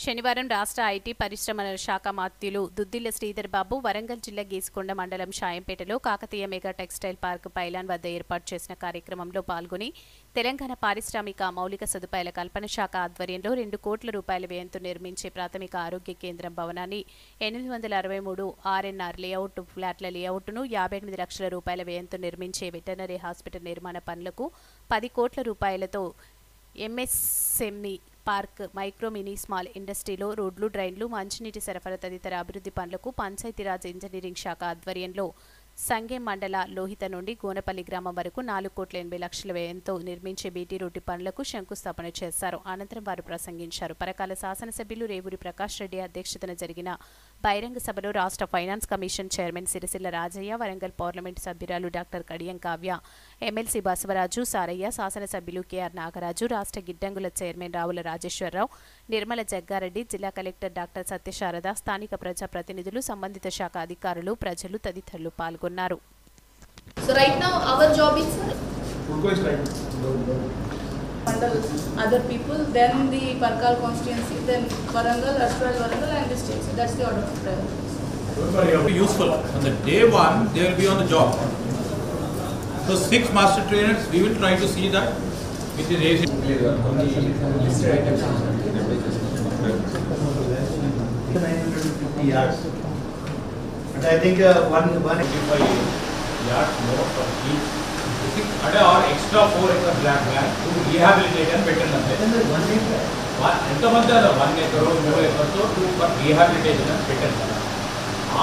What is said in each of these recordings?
శనివారం రాష్ట్ర ఐటీ పరిశ్రమల శాఖ మంత్రులు దుద్దిళ్ల శ్రీధర్ బాబు వరంగల్ జిల్లా గీసుకొండ మండలం షాయంపేటలో Kakatiya mega textile park pylon వద్ద ఏర్పాటు చేసిన కార్యక్రమంలో పాల్గొని తెలంగాణ పారిశ్రామిక మౌలిక సదుపాయాల కల్పన శాఖ ఆధ్వర్యంలో 2 కోట్ల రూపాయల వ్యయంతో నిర్మించే ప్రాథమిక ఆరోగ్య కేంద్రం భవనాన్ని 863 ఆర్ఎన్ఆర్ లేఅవుట్ ఫ్లాట్ల లేఅవుట్ను 58 లక్షల రూపాయల వ్యయంతో నిర్మించే వెటర్నరీ హాస్పిటల్ నిర్మాణ పనులకు 10 కోట్ల రూపాయలతో MSME park micro mini small ఇండస్ట్రీలో రోడ్లు డ్రైన్లు మంచినీటి సరఫరా తదితర అభివృద్ధి పనులకు పంచాయతీరాజ్ ఇంజనీరింగ్ శాఖ ఆధ్వర్యంలో సంగెం మండల లోహిత నుండి గోనపల్లి గ్రామం వరకు 4,80,00,000 వ్యయంతో నిర్మించే బీటీ రోడ్డు పనులకు శంకుస్థాపన చేశారు. అనంతరం వారు ప్రసంగించారు. పరకాల శాసనసభ్యులు రేవూరి ప్రకాష్ రెడ్డి అధ్యక్షతన జరిగిన బహిరంగ సభలో రాష్ట్ర finance commission chairman Sircilla Rajaiah, Warangal parliament సభ్యురాలు డాక్టర్ కడియం కావ్య, ఎమ్మెల్సీ బసవరాజు సారయ్య, శాసనసభ్యులు కెఆర్ నాగరాజు, రాష్ట్ర గిడ్డంగుల చైర్మన్ రావుల రాజేశ్వరరావు, నిర్మల జగ్గారెడ్డి, జిల్లా కలెక్టర్ డాక్టర్ సత్యశారద, స్థానిక ప్రజాప్రతినిధులు, సంబంధిత శాఖ అధికారులు, ప్రజలు తదితరులు పాల్గొన్నారు. So right now our job is other people, then the Parkal constituency, then Warangal, Ashwal Warangal and the state. So that's the order of priorities. Very useful. On the day one, they will be on the job. So 6 master trainers, we will try to see that with the race. And I think 185 yards more for each. Or extra 4 acres land to rehabilitate and better than ఎంతమంది 1 acre 3 acres to for rehabilitation and better.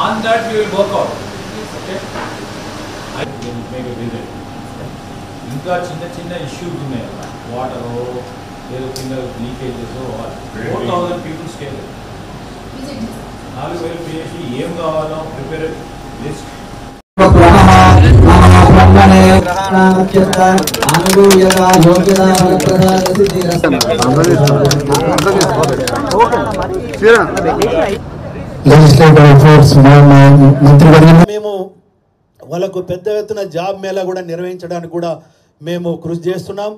On that we will work out. Okay. I will make a visit. ఇంకా చిన్న issues ఉన్నాయి. Water ఏదో కింద leakages 4,000 people stay there. 4,000 PhD ఏం కావాలో prepare list. మేము వాళ్ళకు పెద్ద ఎత్తున జాబ్ మేళా కూడా నిర్వహించడానికి కూడా మేము కృషి చేస్తున్నాం.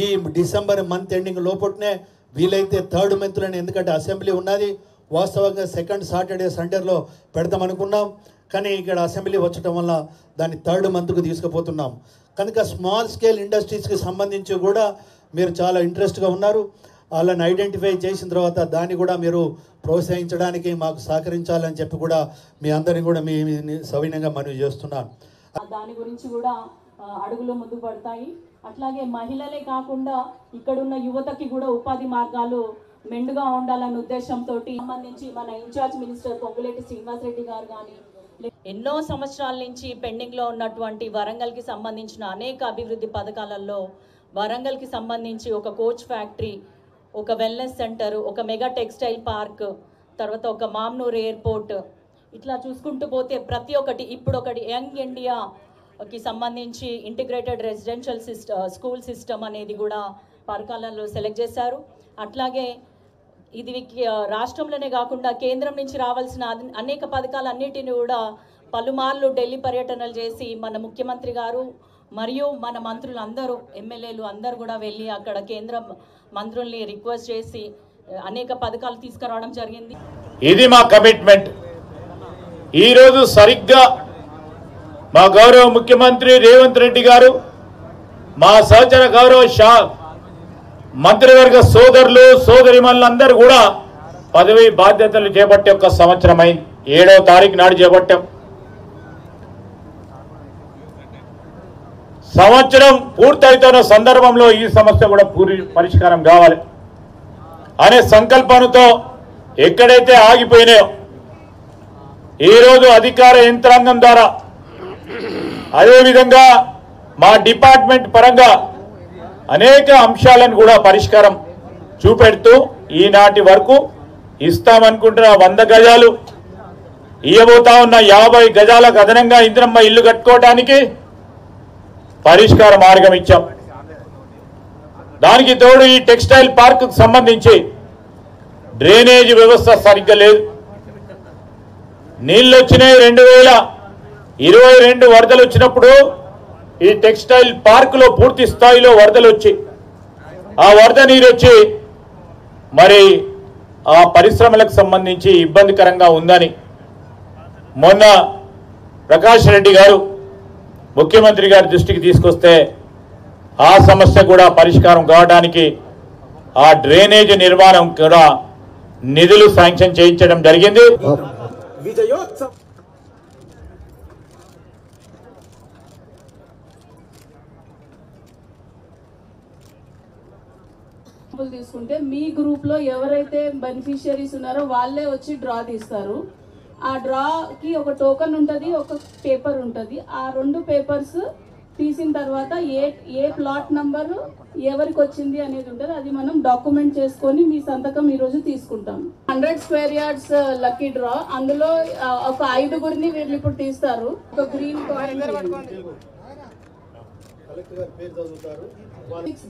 ఈ డిసెంబర్ మంత్ ఎండింగ్ లోపట్నే వీలైతే 3rd మంత్లోనే, ఎందుకంటే అసెంబ్లీ ఉన్నది. వాస్తవంగా 2nd సాటర్డే సండేలో పెడతాం అనుకున్నాం, కానీ ఇక్కడ అసెంబ్లీ వచ్చటం వల్ల దాన్ని 3rd మంత్కు తీసుకుపోతున్నాం. కనుక స్మాల్ స్కేల్ ఇండస్ట్రీస్కి సంబంధించి కూడా మీరు చాలా ఇంట్రెస్ట్గా ఉన్నారు. వాళ్ళని ఐడెంటిఫై చేసిన తర్వాత దాన్ని కూడా మీరు ప్రోత్సహించడానికి మాకు సహకరించాలని చెప్పి కూడా మీ అందరినీ కూడా మీ సవినయంగా మనవి చేస్తున్నాను. దాని గురించి కూడా అడుగులు ముందుకు పడతాయి. అట్లాగే మహిళలే కాకుండా ఇక్కడున్న యువతకి కూడా ఉపాధి మార్గాలు మెండుగా ఉండాలన్న ఉద్దేశంతో సంబంధించి మన ఇన్ఛార్జ్ మినిస్టర్ పొంగులేటి శ్రీనివాసరెడ్డి గారు కానీ ఎన్నో సంవత్సరాల నుంచి పెండింగ్లో ఉన్నటువంటి వరంగల్కి సంబంధించిన అనేక అభివృద్ధి పథకాలలో వరంగల్కి సంబంధించి ఒక కోచ్ ఫ్యాక్టరీ, ఒక వెల్నెస్ సెంటర్, ఒక మెగా టెక్స్టైల్ పార్క్, తర్వాత ఒక మామ్నూర్ ఎయిర్పోర్ట్, ఇట్లా చూసుకుంటూ పోతే ప్రతి ఒక్కటి ఇప్పుడు ఒకటి యంగ్ ఇండియాకి సంబంధించి ఇంటిగ్రేటెడ్ రెసిడెన్షియల్ స్కూల్ సిస్టమ్ అనేది కూడా పరకాలలో సెలెక్ట్ చేశారు. అట్లాగే ఇది రాష్ట్రంలోనే కాకుండా కేంద్రం నుంచి రావాల్సిన అనేక పథకాలన్నిటిని కూడా పలుమార్లు ఢిల్లీ పర్యటనలు చేసి మన ముఖ్యమంత్రి గారు మరియు మన మంత్రులు అందరూ, ఎమ్మెల్యేలు అందరూ కూడా వెళ్ళి అక్కడ కేంద్ర మంత్రుల్ని రిక్వెస్ట్ చేసి అనేక పథకాలు తీసుకురావడం జరిగింది. ఇది మా కమిట్మెంట్. ఈరోజు సరిగ్గా మా గౌరవ ముఖ్యమంత్రి రేవంత్ రెడ్డి గారు, మా సహచర గౌరవ మంత్రివర్గ సోదరులు సోదరిమణులందరూ కూడా పదవి బాధ్యతలు చేపట్టే 1 సంవత్సరం అయింది. 7వ తారీఖు నాడు చేపట్టాం. సంవత్సరం పూర్తయితున్న సందర్భంలో ఈ సమస్య కూడా పరిష్కారం కావాలి అనే సంకల్పంతో ఎక్కడైతే ఆగిపోయినాయో ఈరోజు అధికార యంత్రాంగం ద్వారా, అదేవిధంగా మా డిపార్ట్మెంట్ పరంగా అనేక అంశాలను కూడా పరిష్కారం చూపెడుతూ ఈనాటి వరకు ఇస్తామనుకుంటున్న 100 గజాలు ఇవ్వబోతా ఉన్న 50 గజాలకు అదనంగా ఇంద్రమ్మ ఇల్లు కట్టుకోవడానికి పరిష్కార మార్గం ఇచ్చాం. దానికి తోడు ఈ టెక్స్టైల్ పార్క్ సంబంధించి డ్రైనేజ్ వ్యవస్థ సరిగ్గా లేదు. నీళ్ళు వచ్చినాయి. 2022 వరదలు వచ్చినప్పుడు ఈ టెక్స్టైల్ పార్కులో పూర్తి స్థాయిలో వరదలు వచ్చి ఆ వరద నీరు వచ్చి మరి ఆ పరిశ్రమలకు సంబంధించి ఇబ్బందికరంగా ఉందని మొన్న ప్రకాష్ రెడ్డి గారు ముఖ్యమంత్రి గారి దృష్టికి తీసుకొస్తే ఆ సమస్య కూడా పరిష్కారం కావడానికి ఆ డ్రైనేజ్ నిర్మాణం కూడా నిధులు శాంక్షన్ చేయించడం జరిగింది. తీసుకుంటే మీ గ్రూప్ లో ఎవరైతే బెనిఫిషియరీస్ ఉన్నారో వాళ్ళే వచ్చి డ్రా తీస్తారు. ఆ డ్రాకి ఒక టోకెన్ ఉంటుంది, ఒక పేపర్ ఉంటుంది. ఆ 2 పేపర్స్ తీసిన తర్వాత ఏ ప్లాట్ నంబర్ ఎవరికి వచ్చింది అనేది ఉంటుంది. అది మనం డాక్యుమెంట్ చేసుకొని మీ సంతకం ఈరోజు తీసుకుంటాం. 100 స్క్వేర్ యార్డ్స్ లక్కీ డ్రా. అందులో ఒక 5గురిని వీళ్ళు ఇప్పుడు తీస్తారు. ఒక green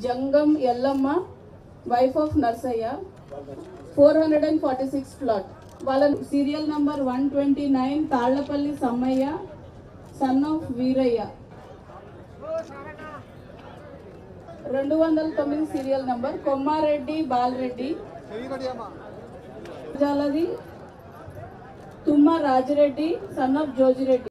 Jangam Yellamma, wife of Narsaiah, 446 plot. వాళ్ళ serial number 129 Tallapalli Sammaiah, son of Veeraiah. 209 serial number Kommareddy Balareddy, Jaladi Thumma Rajireddy, son of Joji Reddy.